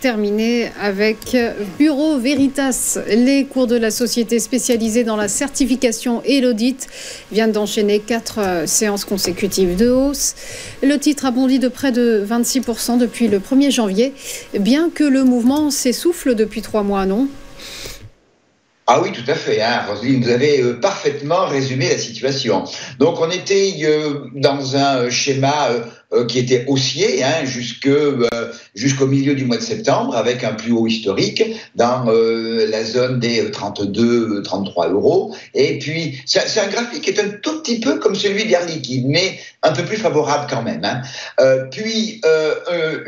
terminer avec Bureau Veritas. Les cours de la société spécialisée dans la certification et l'audit viennent d'enchaîner 4 séances consécutives de hausse. Le titre a bondi de près de 26% depuis le 1er janvier, bien que le mouvement s'essouffle depuis 3 mois, non ? Ah oui, tout à fait, Roselyne, vous avez parfaitement résumé la situation. Donc on était dans un schéma qui était haussier jusqu'au milieu du mois de septembre, avec un plus haut historique dans la zone des 32-33 euros. Et puis c'est un graphique qui est un tout petit peu comme celui d'Air Liquide, mais un peu plus favorable quand même. Puis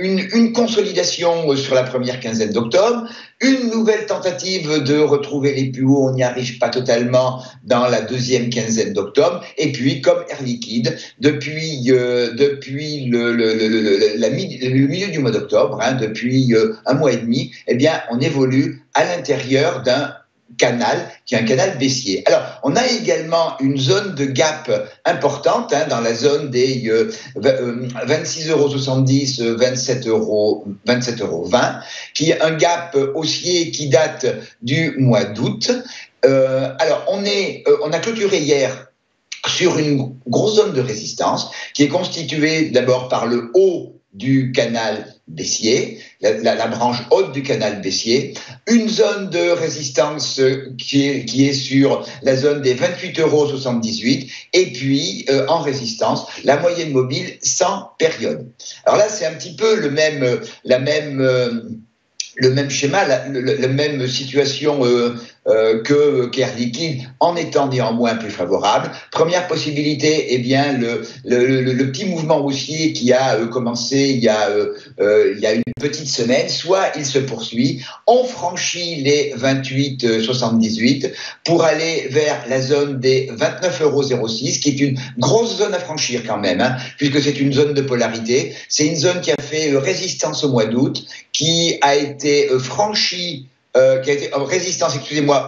une consolidation sur la première quinzaine d'octobre, une nouvelle tentative de retrouver les plus hauts, on n'y arrive pas totalement dans la deuxième quinzaine d'octobre. Et puis, comme Air Liquide, depuis le milieu du mois d'octobre, depuis un mois et demi, eh bien, on évolue à l'intérieur d'un canal qui est un canal baissier. Alors, on a également une zone de gap importante dans la zone des 26,70 €, 27,20 €, qui est un gap haussier qui date du mois d'août. Alors, on a clôturé hier sur une grosse zone de résistance qui est constituée d'abord par le haut du canal baissier, la branche haute du canal baissier, une zone de résistance qui est sur la zone des 28,78 € et puis en résistance, la moyenne mobile sans période. Alors là, c'est un petit peu le même schéma, la même situation qu'Air Liquide, en étant néanmoins plus favorable. Première possibilité, eh bien, le petit mouvement haussier qui a commencé il y a une petite semaine, soit il se poursuit, on franchit les 28,78 pour aller vers la zone des 29,06 €, qui est une grosse zone à franchir quand même, puisque c'est une zone de polarité. C'est une zone qui a fait résistance au mois d'août, qui a été franchie, qui a été en résistance,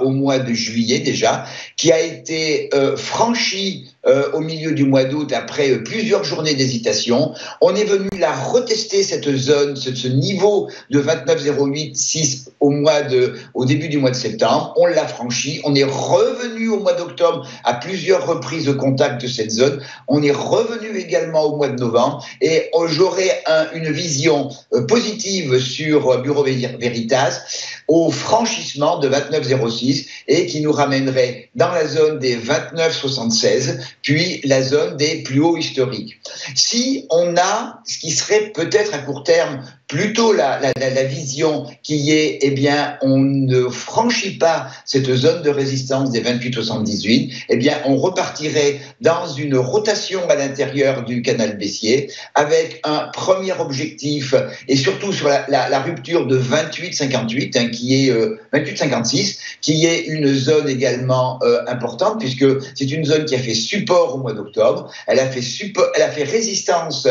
au mois de juillet déjà, qui a été franchie au milieu du mois d'août après plusieurs journées d'hésitation. On est venu la retester, cette zone, ce niveau de 29,06 au début du mois de septembre. On l'a franchi. On est revenu au mois d'octobre à plusieurs reprises au contact de cette zone. On est revenu également au mois de novembre. Et j'aurai une vision positive sur Bureau Veritas au franchissement de 29,06 et qui nous ramènerait dans la zone des 29,76, puis la zone des plus hauts historiques. Si on a ce qui serait peut-être à court terme plutôt la vision qui est, eh bien, on ne franchit pas cette zone de résistance des 28,78, eh bien, on repartirait dans une rotation à l'intérieur du canal baissier avec un premier objectif et surtout sur la rupture de 28,58, qui est 28,56, qui est une zone également importante puisque c'est une zone qui a fait support au mois d'octobre. Elle a fait résistance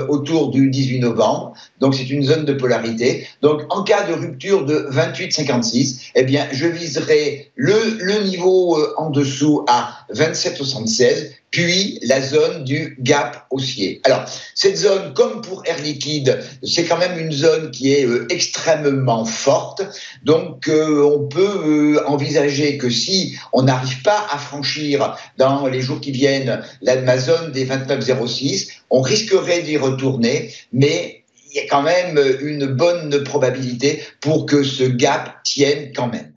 autour du 18 novembre. Donc, c'est une zone de polarité. Donc, en cas de rupture de 28,56, eh bien, je viserai le niveau en dessous à 27,76, puis la zone du gap haussier. Alors, cette zone, comme pour Air Liquide, c'est quand même une zone qui est extrêmement forte. Donc, on peut envisager que si on n'arrive pas à franchir dans les jours qui viennent ma zone des 29,06, on risquerait d'y retourner, mais il y a quand même une bonne probabilité pour que ce gap tienne quand même.